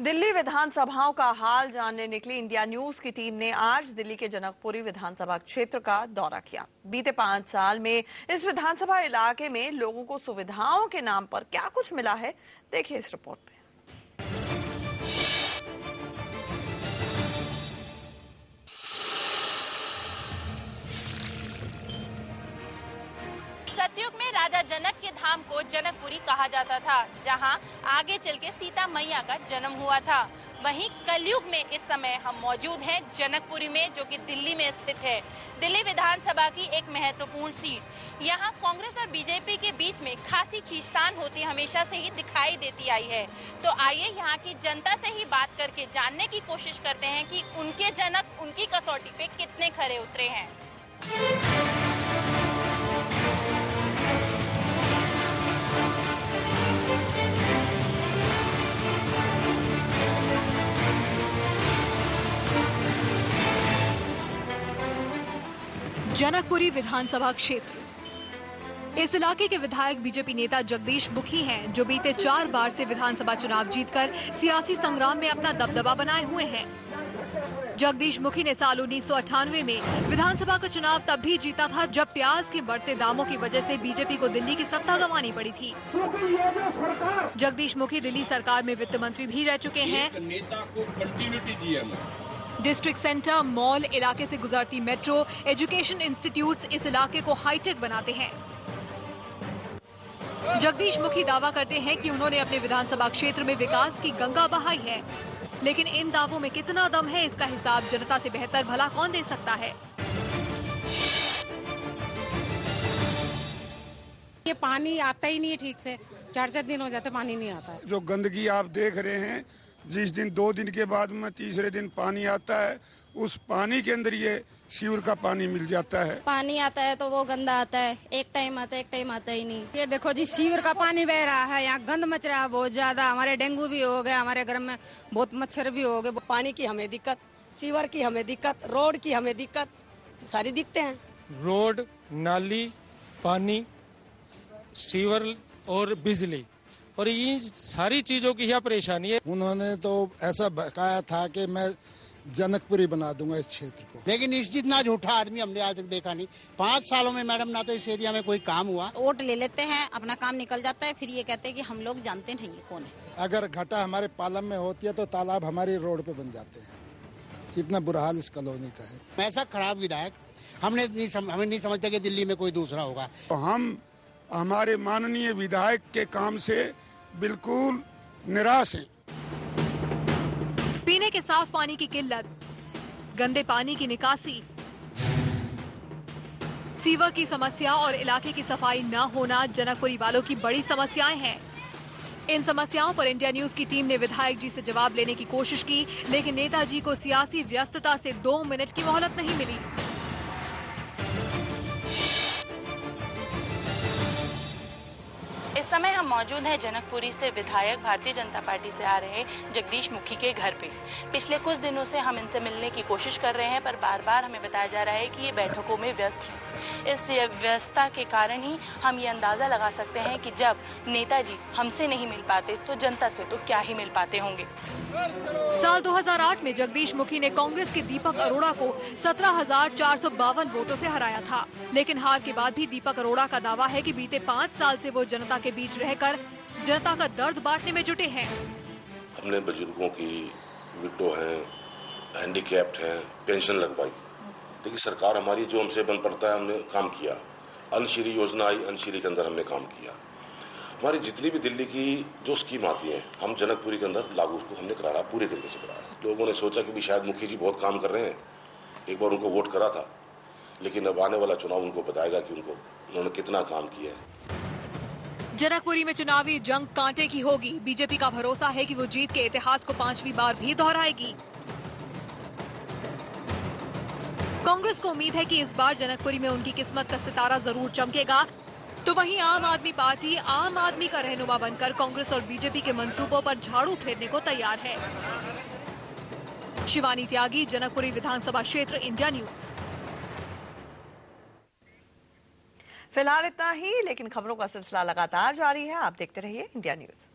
दिल्ली विधानसभाओं का हाल जानने निकली इंडिया न्यूज की टीम ने आज दिल्ली के जनकपुरी विधानसभा क्षेत्र का दौरा किया। बीते 5 साल में इस विधानसभा इलाके में लोगों को सुविधाओं के नाम पर क्या कुछ मिला है, देखिए इस रिपोर्ट में। सतयुग में राजा जनक के धाम को जनकपुरी कहा जाता था, जहां आगे चल के सीता मैया का जन्म हुआ था। वहीं कलयुग में इस समय हम मौजूद हैं जनकपुरी में, जो कि दिल्ली में स्थित है। दिल्ली विधानसभा की एक महत्वपूर्ण सीट। यहां कांग्रेस और बीजेपी के बीच में खासी खींचतान होती हमेशा से ही दिखाई देती आई है। तो आइए यहां की जनता से ही बात करके जानने की कोशिश करते हैं कि उनके जनक उनकी कसौटी पे कितने खरे उतरे हैं। जनकपुरी विधानसभा क्षेत्र। इस इलाके के विधायक बीजेपी नेता जगदीश मुखी हैं, जो बीते 4 बार से विधानसभा चुनाव जीतकर सियासी संग्राम में अपना दबदबा बनाए हुए हैं। जगदीश मुखी ने साल 1998 में विधानसभा का चुनाव तब भी जीता था, जब प्याज के बढ़ते दामों की वजह से बीजेपी को दिल्ली की सत्ता गंवानी पड़ी थी। जगदीश मुखी दिल्ली सरकार में वित्त मंत्री भी रह चुके हैं। नेता को कंटिन्यूटी दी है। डिस्ट्रिक्ट सेंटर, मॉल, इलाके से गुजरती मेट्रो, एजुकेशन इंस्टीट्यूट्स इस इलाके को हाईटेक बनाते हैं। जगदीश मुखी दावा करते हैं कि उन्होंने अपने विधानसभा क्षेत्र में विकास की गंगा बहाई है, लेकिन इन दावों में कितना दम है, इसका हिसाब जनता से बेहतर भला कौन दे सकता है। ये पानी आता ही नहीं है ठीक से, 4-4 दिन हो जाते पानी नहीं आता है। जो गंदगी आप देख रहे हैं, जिस दिन 2 दिन के बाद में तीसरे दिन पानी आता है, उस पानी के अंदर ये सीवर का पानी मिल जाता है। पानी आता है तो वो गंदा आता है, एक टाइम आता है, एक टाइम आता ही नहीं। ये देखो जी, सीवर का पानी बह रहा है, यहाँ गंद मच रहा है बहुत ज्यादा। हमारे डेंगू भी हो गया, हमारे घर में बहुत मच्छर भी हो गए। पानी की हमें दिक्कत, सीवर की हमें दिक्कत, रोड की हमें दिक्कत, सारी दिक्कतें हैं। रोड, नाली, पानी, सीवर और बिजली, और इन सारी चीजों की यह परेशानी है। उन्होंने तो ऐसा बकाया था कि मैं जनकपुरी बना दूंगा इस क्षेत्र को, लेकिन इस जितना झूठा आदमी हमने आज तक देखा नहीं। 5 सालों में मैडम ना तो इस एरिया में कोई काम हुआ। वोट ले लेते हैं, अपना काम निकल जाता है, फिर ये कहते हैं कि हम लोग जानते नहीं है कौन है। अगर घटा हमारे पालम में होती है तो तालाब हमारी रोड पे बन जाते हैं। कितना बुरा हाल इस कॉलोनी का है। ऐसा खराब विधायक हमें नहीं समझते कि दिल्ली में कोई दूसरा होगा। तो हम हमारे माननीय विधायक के काम से बिल्कुल निराश हैं। पीने के साफ पानी की किल्लत, गंदे पानी की निकासी, सीवर की समस्या और इलाके की सफाई न होना जनकपुरी वालों की बड़ी समस्याएं हैं। इन समस्याओं पर इंडिया न्यूज की टीम ने विधायक जी से जवाब लेने की कोशिश की, लेकिन नेताजी को सियासी व्यस्तता से 2 मिनट की मोहलत नहीं मिली। इस समय हम मौजूद हैं जनकपुरी से विधायक भारतीय जनता पार्टी से आ रहे जगदीश मुखी के घर पे। पिछले कुछ दिनों से हम इनसे मिलने की कोशिश कर रहे हैं, पर बार बार हमें बताया जा रहा है कि ये बैठकों में व्यस्त हैं। इस व्यस्तता के कारण ही हम ये अंदाजा लगा सकते हैं कि जब नेताजी हमसे नहीं मिल पाते तो जनता से तो क्या ही मिल पाते होंगे। साल 2008 में जगदीश मुखी ने कांग्रेस के दीपक अरोड़ा को 17,452 वोटों से हराया था, लेकिन हार के बाद भी दीपक अरोड़ा का दावा है कि बीते 5 साल से वो जनता के बीच रहकर जनता का दर्द बांटने में जुटे हैं। हमने बुजुर्गों की, विडो हैं, हैंडीकैप्ड हैं, पेंशन लगवाई, लेकिन सरकार हमारी जो हमसे बन पड़ता है हमने काम किया। अन्नश्री योजना आई, अन्नश्री के अंदर हमने काम किया। हमारी जितनी भी दिल्ली की जो स्कीम आती है, हम जनकपुरी के अंदर लागू उसको हमने कराया, पूरे तरीके से कराया। लोगों ने सोचा कि भी शायद मुखी जी बहुत काम कर रहे हैं, एक बार उनको वोट करा था, लेकिन अब आने वाला चुनाव उनको बताएगा कि उन्होंने कितना काम किया है। जनकपुरी में चुनावी जंग कांटे की होगी। बीजेपी का भरोसा है कि वो जीत के इतिहास को 5वीं बार भी दोहराएगी। कांग्रेस को उम्मीद है कि इस बार जनकपुरी में उनकी किस्मत का सितारा जरूर चमकेगा। तो वहीं आम आदमी पार्टी आम आदमी का रहनुमा बनकर कांग्रेस और बीजेपी के मंसूबों पर झाड़ू फेरने को तैयार है। शिवानी त्यागी, जनकपुरी विधानसभा क्षेत्र, इंडिया न्यूज। फिलहाल इतना ही, लेकिन खबरों का सिलसिला लगातार जारी है। आप देखते रहिए इंडिया न्यूज।